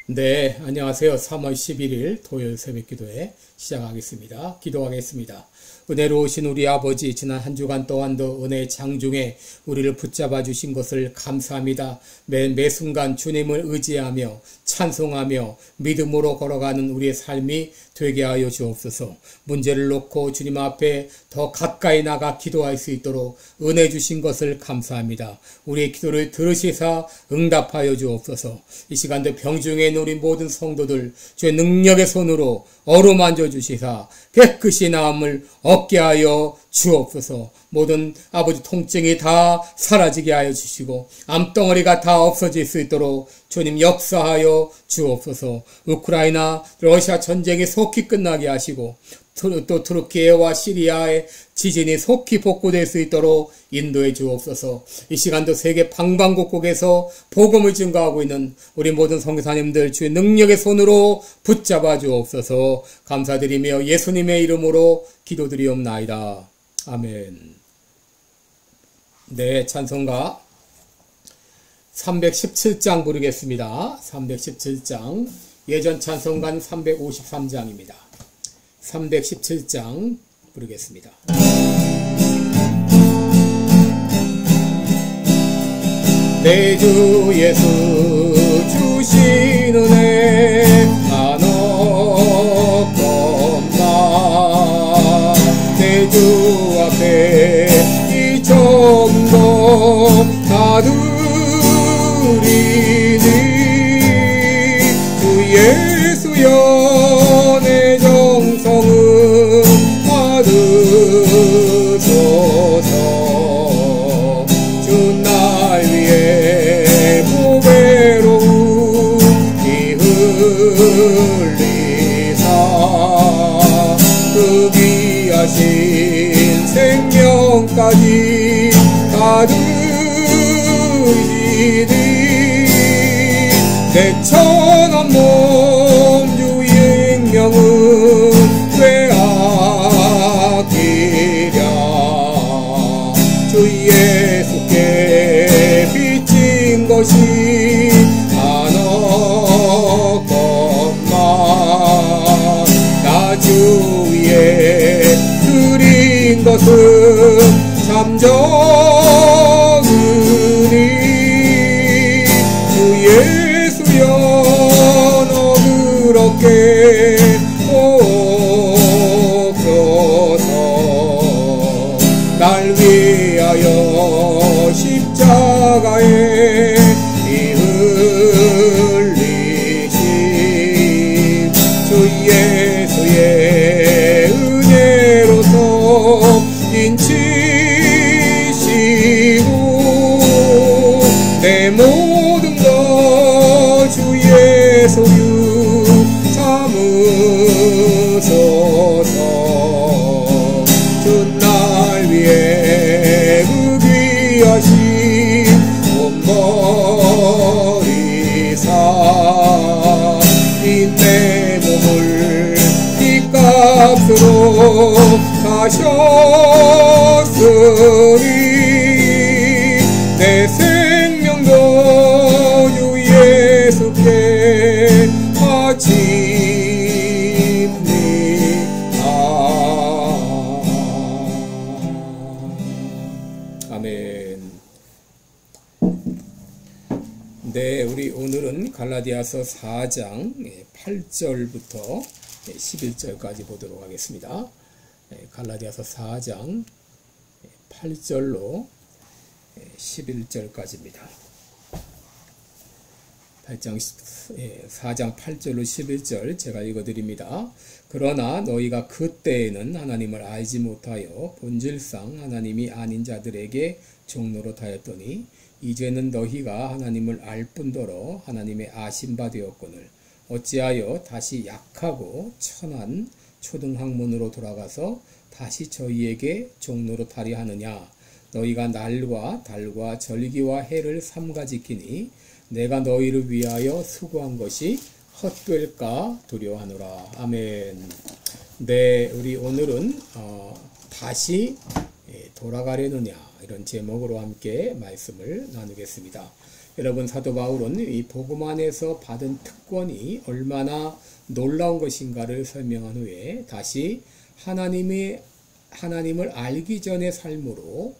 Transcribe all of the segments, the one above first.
네, 안녕하세요. 3월 11일 토요일 새벽 기도회 시작하겠습니다. 기도하겠습니다. 은혜로우신 우리 아버지, 지난 한 주간 동안도 은혜의 장중에 우리를 붙잡아 주신 것을 감사합니다. 매 순간 주님을 의지하며 찬송하며 믿음으로 걸어가는 우리의 삶이 되게 하여 주옵소서. 문제를 놓고 주님 앞에 더 가까이 나가 기도할 수 있도록 은혜 주신 것을 감사합니다. 우리의 기도를 들으시사 응답하여 주옵소서. 이 시간도 병중에 있는 우리 모든 성도들 주의 능력의 손으로 어루만져 주시사 깨끗이 나음을 얻게 하여 주옵소서. 모든 아버지 통증이 다 사라지게 하여 주시고 암덩어리가 다 없어질 수 있도록 주님 역사하여 주옵소서. 우크라이나 러시아 전쟁이 속히 끝나게 하시고 또 투르키예와 시리아의 지진이 속히 복구될 수 있도록 인도해 주옵소서. 이 시간도 세계 방방곡곡에서 복음을 증거하고 있는 우리 모든 선교사님들 주의 능력의 손으로 붙잡아 주옵소서. 감사드리며 예수님의 이름으로 기도드리옵나이다. 아멘. 네, 찬송가 317장 부르겠습니다. 317장, 예전 찬송가는 353장입니다. 317장 부르겠습니다. 내 주 예수 주신 은혜 안 없건만 내 주 앞에 이 정도 다 드리니 주 예수여 내 정성은 받으소서. 주 날 위해 보배로운 피 흘리사 그 귀하신 생명까지 다 드리니 내 천한 몸 주의 명은 빼앗기랴. 주 예수께 빚진 것이 안 없건만 나 주 위에 드린 것은 참 적으니 주 예수여 너 그렇게 옵소서. 날 위하여 십자가에 피 흘리신 주 예수의 은혜로서 인치시고 내 모든 것 주의 소유 삼으소서. 주 날 위해 그 귀하신 몸버리사 이 내 몸을 핏값으로 사셨으니 내 생명도 주 예수께 바칩니다. 아멘. 네, 우리 오늘은 갈라디아서 4장 8절부터 11절까지 보도록 하겠습니다. 갈라디아서 4장 8절로 11절까지입니다. 4장 8절로 11절 제가 읽어드립니다. 그러나 너희가 그때에는 하나님을 알지 못하여 본질상 하나님이 아닌 자들에게 종노릇하였더니 이제는 너희가 하나님을 알 뿐더러 하나님의 아신 바 되었거늘 어찌하여 다시 약하고 천한 초등학문으로 돌아가서 다시 저희에게 종노릇하려 하느냐. 너희가 날과 달과 절기와 해를 삼가 지키니 내가 너희를 위하여 수고한 것이 헛될까 두려워하노라. 아멘. 네, 우리 오늘은 다시 돌아가려느냐 이런 제목으로 함께 말씀을 나누겠습니다. 여러분 사도 바울은 이 복음 안에서 받은 특권이 얼마나 놀라운 것인가를 설명한 후에 다시 하나님을 알기 전의 삶으로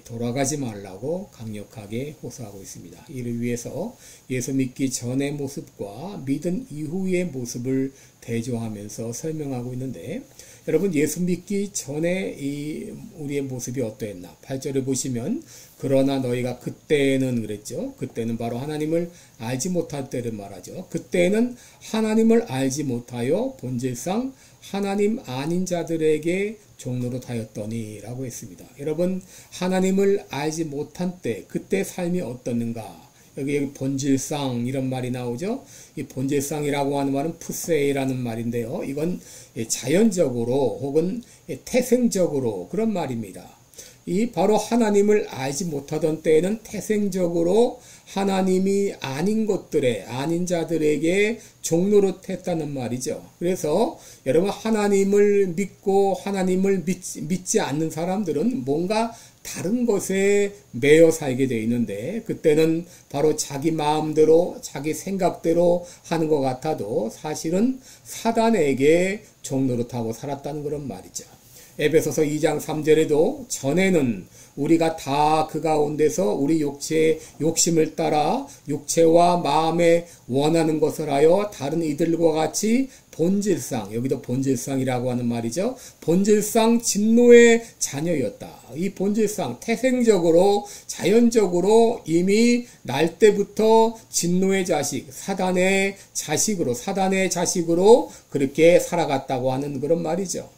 돌아가지 말라고 강력하게 호소하고 있습니다. 이를 위해서 예수 믿기 전의 모습과 믿은 이후의 모습을 대조하면서 설명하고 있는데, 여러분 예수 믿기 전에 우리의 모습이 어떠했나? 8절을 보시면 그러나 너희가 그때는 그랬죠. 그때는 바로 하나님을 알지 못할 때를 말하죠. 그때는 하나님을 알지 못하여 본질상 하나님 아닌 자들에게 종노릇 하였더니 라고 했습니다. 여러분 하나님을 알지 못한 때 그때 삶이 어떻는가? 여기 본질상 이런 말이 나오죠. 이 본질상이라고 하는 말은 푸세이라는 말인데요. 이건 자연적으로 혹은 태생적으로 그런 말입니다. 이 바로 하나님을 알지 못하던 때에는 태생적으로 하나님이 아닌 것들에 아닌 자들에게 종노릇 했다는 말이죠. 그래서 여러분 하나님을 믿고 하나님을 믿지 않는 사람들은 뭔가 다른 것에 매여 살게 되어 있는데, 그때는 바로 자기 마음대로 자기 생각대로 하는 것 같아도 사실은 사단에게 종노릇하고 살았다는 그런 말이죠. 에베소서 2장 3절에도 전에는 우리가 다 그 가운데서 우리 육체의 욕심을 따라 육체와 마음에 원하는 것을 하여 다른 이들과 같이 본질상, 여기도 본질상이라고 하는 말이죠. 본질상 진노의 자녀였다. 이 본질상 태생적으로 자연적으로 이미 날 때부터 진노의 자식, 사단의 자식으로 그렇게 살아갔다고 하는 그런 말이죠.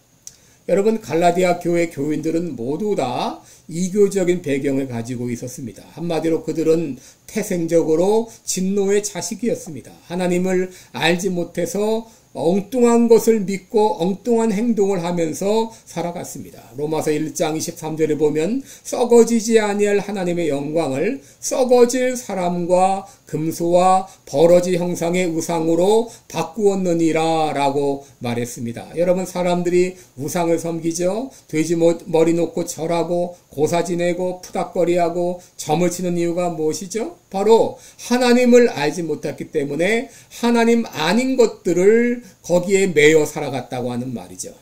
여러분 갈라디아 교회 교인들은 모두 다 이교적인 배경을 가지고 있었습니다. 한마디로 그들은 태생적으로 진노의 자식이었습니다. 하나님을 알지 못해서 엉뚱한 것을 믿고 엉뚱한 행동을 하면서 살아갔습니다. 로마서 1장 23절에 보면 썩어지지 아니할 하나님의 영광을 썩어질 사람과 금수와 버러지 형상의 우상으로 바꾸었느니라 라고 말했습니다. 여러분 사람들이 우상을 섬기죠. 돼지 머리 놓고 절하고 고사 지내고 푸닥거리하고 점을 치는 이유가 무엇이죠? 바로 하나님을 알지 못했기 때문에 하나님 아닌 것들을 거기에 매여 살아갔다고 하는 말이죠.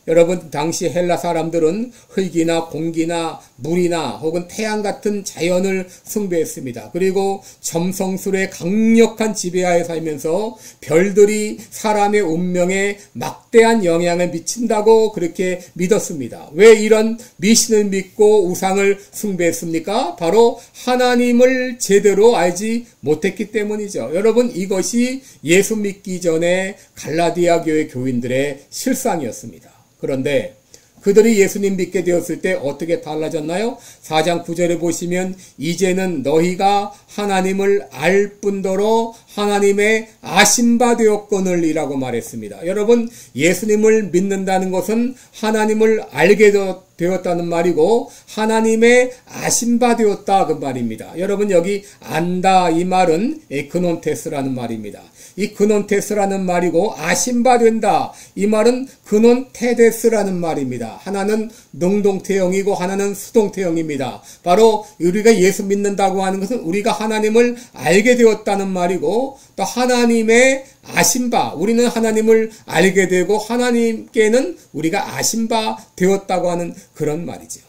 여러분 당시 헬라 사람들은 흙이나 공기나 물이나 혹은 태양 같은 자연을 숭배했습니다. 그리고 점성술의 강력한 지배하에 살면서 별들이 사람의 운명에 막대한 영향을 미친다고 그렇게 믿었습니다. 왜 이런 미신을 믿고 우상을 숭배했습니까? 바로 하나님을 제대로 알지 못했기 때문이죠. 여러분 이것이 예수 믿기 전에 갈라디아 교회 교인들의 실상이었습니다. 그런데 그들이 예수님 믿게 되었을 때 어떻게 달라졌나요? 4장 9절에 보시면 이제는 너희가 하나님을 알 뿐더러 하나님의 아심바 되었거늘이라고 말했습니다. 여러분 예수님을 믿는다는 것은 하나님을 알게 되었다는 말이고 하나님의 아심바 되었다 그 말입니다. 여러분 여기 안다 이 말은 그논테스라는 말입니다. 이 그논테스라는 말이고 아심바 된다 이 말은 그논테데스라는 말입니다. 하나는 능동태형이고 하나는 수동태형입니다. 바로 우리가 예수 믿는다고 하는 것은 우리가 하나님을 알게 되었다는 말이고 또 하나님의 아심바 우리는 하나님을 알게 되고 하나님께는 우리가 아심바 되었다고 하는 그런 말이죠.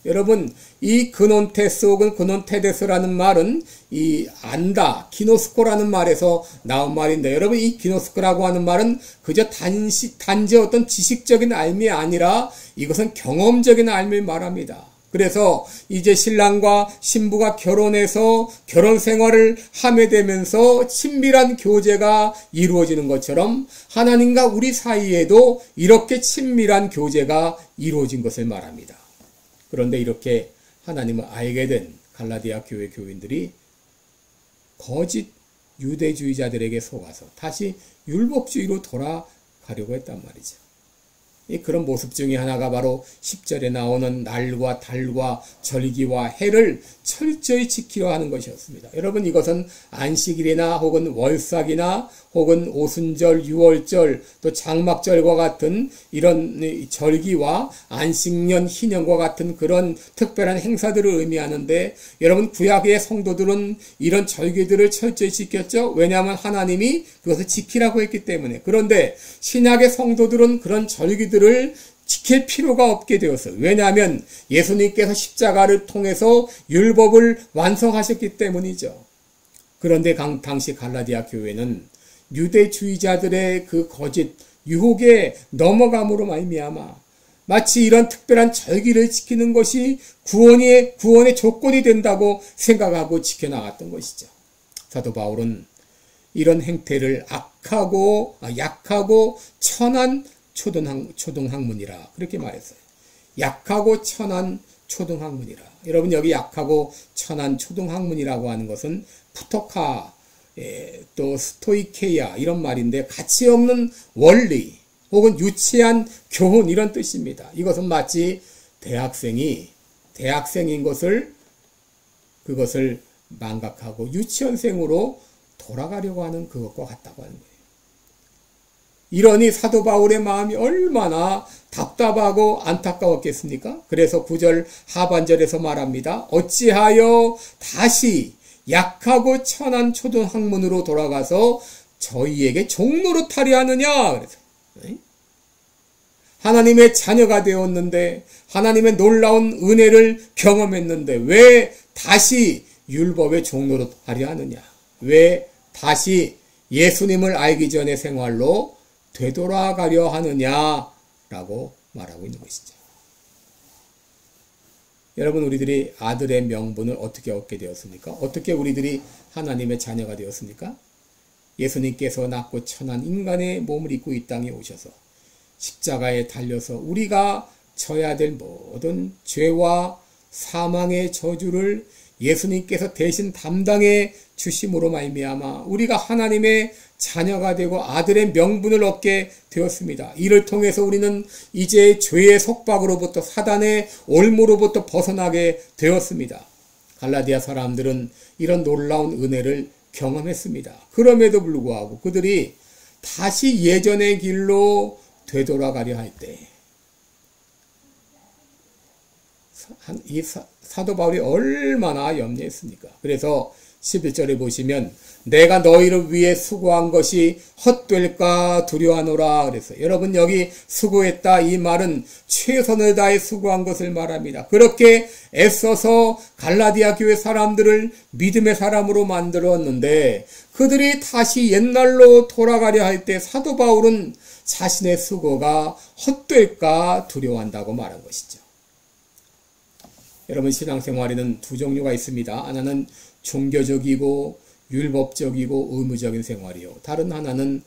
여러분 이 그논테스 혹은 그논테데스라는 말은 이 안다 기노스코라는 말에서 나온 말인데 여러분 이 기노스코라고 하는 말은 그저 단지 어떤 지식적인 알미 아니라 이것은 경험적인 알미를 말합니다. 그래서 이제 신랑과 신부가 결혼해서 결혼 생활을 하게 되면서 친밀한 교제가 이루어지는 것처럼 하나님과 우리 사이에도 이렇게 친밀한 교제가 이루어진 것을 말합니다. 그런데 이렇게 하나님을 알게 된 갈라디아 교회 교인들이 거짓 유대주의자들에게 속아서 다시 율법주의로 돌아가려고 했단 말이죠. 그런 모습 중에 하나가 바로 10절에 나오는 날과 달과 절기와 해를 철저히 지키려 하는 것이었습니다. 여러분, 이것은 안식일이나 혹은 월삭이나 혹은 오순절, 유월절, 또 장막절과 같은 이런 절기와 안식년, 희년과 같은 그런 특별한 행사들을 의미하는데, 여러분, 구약의 성도들은 이런 절기들을 철저히 지켰죠. 왜냐하면 하나님이 그것을 지키라고 했기 때문에. 그런데 신약의 성도들은 그런 절기들을 지킬 필요가 없게 되었어요. 왜냐하면 예수님께서 십자가를 통해서 율법을 완성하셨기 때문이죠. 그런데 당시 갈라디아 교회는 유대주의자들의 그 거짓 유혹에 넘어감으로 말미암아 마치 이런 특별한 절기를 지키는 것이 구원의 조건이 된다고 생각하고 지켜나갔던 것이죠. 사도 바울은 이런 행태를 약하고 천한 초등학문이라 그렇게 말했어요. 약하고 천한 초등학문이라. 여러분, 여기 약하고 천한 초등학문이라고 하는 것은 푸토카, 또 스토이케이아 이런 말인데, 가치 없는 원리 혹은 유치한 교훈 이런 뜻입니다. 이것은 마치 대학생인 그것을 망각하고 유치원생으로 돌아가려고 하는 그것과 같다고 하는 거예요. 이러니 사도 바울의 마음이 얼마나 답답하고 안타까웠겠습니까? 그래서 9절 하반절에서 말합니다. 어찌하여 다시 약하고 천한 초등학문으로 돌아가서 저희에게 종로로 타려 하느냐? 그래서 하나님의 자녀가 되었는데, 하나님의 놀라운 은혜를 경험했는데 왜 다시 율법의 종로로 타려 하느냐? 왜 다시 예수님을 알기 전의 생활로 되돌아가려 하느냐라고 말하고 있는 것이죠. 여러분, 우리들이 아들의 명분을 어떻게 얻게 되었습니까? 어떻게 우리들이 하나님의 자녀가 되었습니까? 예수님께서 낳고 천한 인간의 몸을 입고 이 땅에 오셔서 십자가에 달려서 우리가 져야 될 모든 죄와 사망의 저주를 예수님께서 대신 담당해 주심으로 말미암아 우리가 하나님의 자녀가 되고 아들의 명분을 얻게 되었습니다. 이를 통해서 우리는 이제 죄의 속박으로부터, 사단의 올무로부터 벗어나게 되었습니다. 갈라디아 사람들은 이런 놀라운 은혜를 경험했습니다. 그럼에도 불구하고 그들이 다시 예전의 길로 되돌아가려 할 때 이 사도 바울이 얼마나 염려했습니까? 그래서 11절에 보시면 내가 너희를 위해 수고한 것이 헛될까 두려워하노라 그래서, 여러분, 여기 수고했다 이 말은 최선을 다해 수고한 것을 말합니다. 그렇게 애써서 갈라디아 교회 사람들을 믿음의 사람으로 만들었는데 그들이 다시 옛날로 돌아가려 할 때 사도 바울은 자신의 수고가 헛될까 두려워한다고 말한 것이죠. 여러분, 신앙생활에는 두 종류가 있습니다. 하나는 종교적이고 율법적이고 의무적인 생활이요. 다른 하나는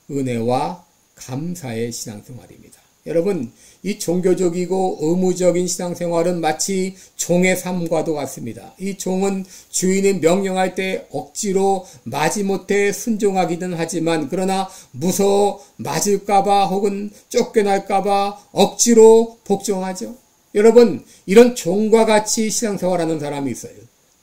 은혜와 감사의 신앙생활입니다. 여러분, 이 종교적이고 의무적인 신앙생활은 마치 종의 삶과도 같습니다. 이 종은 주인이 명령할 때 억지로 마지못해 순종하기는 하지만 그러나 무서워 맞을까봐 혹은 쫓겨날까봐 억지로 복종하죠. 여러분, 이런 종과 같이 신앙생활하는 사람이 있어요.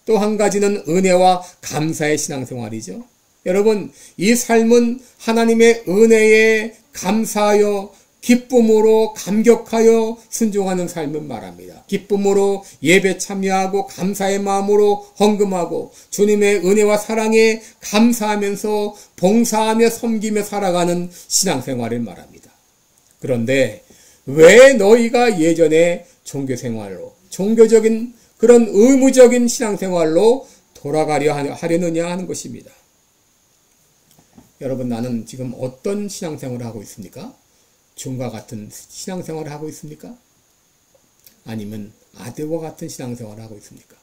또 한 가지는 은혜와 감사의 신앙생활이죠. 여러분, 이 삶은 하나님의 은혜에 감사하여 기쁨으로 감격하여 순종하는 삶을 말합니다. 기쁨으로 예배 참여하고 감사의 마음으로 헌금하고 주님의 은혜와 사랑에 감사하면서 봉사하며 섬기며 살아가는 신앙생활을 말합니다. 그런데 왜 너희가 예전에 종교생활로, 종교적인 그런 의무적인 신앙생활로 돌아가려 하려느냐 하는 것입니다. 여러분, 나는 지금 어떤 신앙생활을 하고 있습니까? 종과 같은 신앙생활을 하고 있습니까? 아니면 아들과 같은 신앙생활을 하고 있습니까?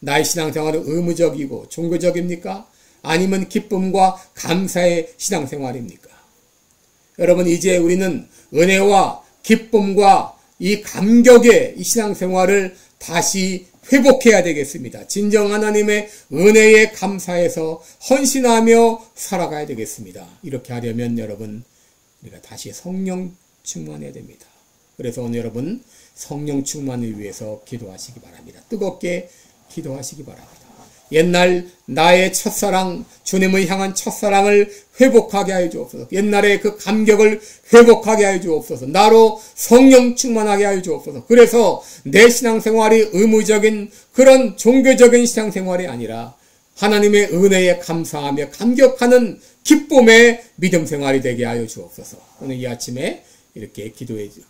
나의 신앙생활은 의무적이고 종교적입니까? 아니면 기쁨과 감사의 신앙생활입니까? 여러분, 이제 우리는 은혜와 기쁨과 이 감격의 이 신앙생활을 다시 회복해야 되겠습니다. 진정 하나님의 은혜에 감사해서 헌신하며 살아가야 되겠습니다. 이렇게 하려면 여러분, 우리가 다시 성령 충만해야 됩니다. 그래서 오늘 여러분 성령 충만을 위해서 기도하시기 바랍니다. 뜨겁게 기도하시기 바랍니다. 옛날 나의 첫사랑, 주님을 향한 첫사랑을 회복하게 하여 주옵소서. 옛날의 그 감격을 회복하게 하여 주옵소서. 나로 성령 충만하게 하여 주옵소서. 그래서 내 신앙생활이 의무적인 그런 종교적인 신앙생활이 아니라 하나님의 은혜에 감사하며 감격하는 기쁨의 믿음 생활이 되게 하여 주옵소서. 오늘 이 아침에 이렇게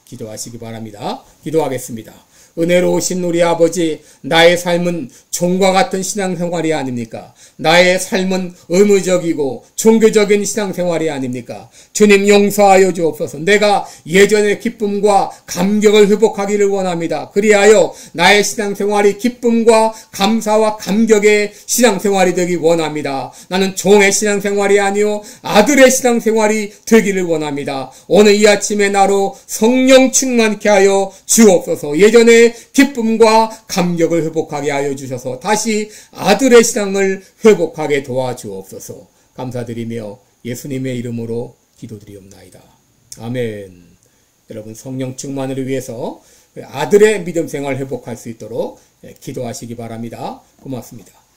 기도하시기 바랍니다. 기도하겠습니다. 은혜로우신 우리 아버지, 나의 삶은 종과 같은 신앙생활이 아닙니까? 나의 삶은 의무적이고 종교적인 신앙생활이 아닙니까? 주님 용서하여 주옵소서. 내가 예전의 기쁨과 감격을 회복하기를 원합니다. 그리하여 나의 신앙생활이 기쁨과 감사와 감격의 신앙생활이 되기 원합니다. 나는 종의 신앙생활이 아니요 아들의 신앙생활이 되기를 원합니다. 오늘 이 아침에 나로 성령 충만케 하여 주옵소서. 예전의 기쁨과 감격을 회복하게 하여 주셔서 다시 아들의 신앙을 회복하게 도와주옵소서. 감사드리며 예수님의 이름으로 기도드리옵나이다. 아멘. 여러분 성령 충만을 위해서 아들의 믿음 생활 회복할 수 있도록 기도하시기 바랍니다. 고맙습니다.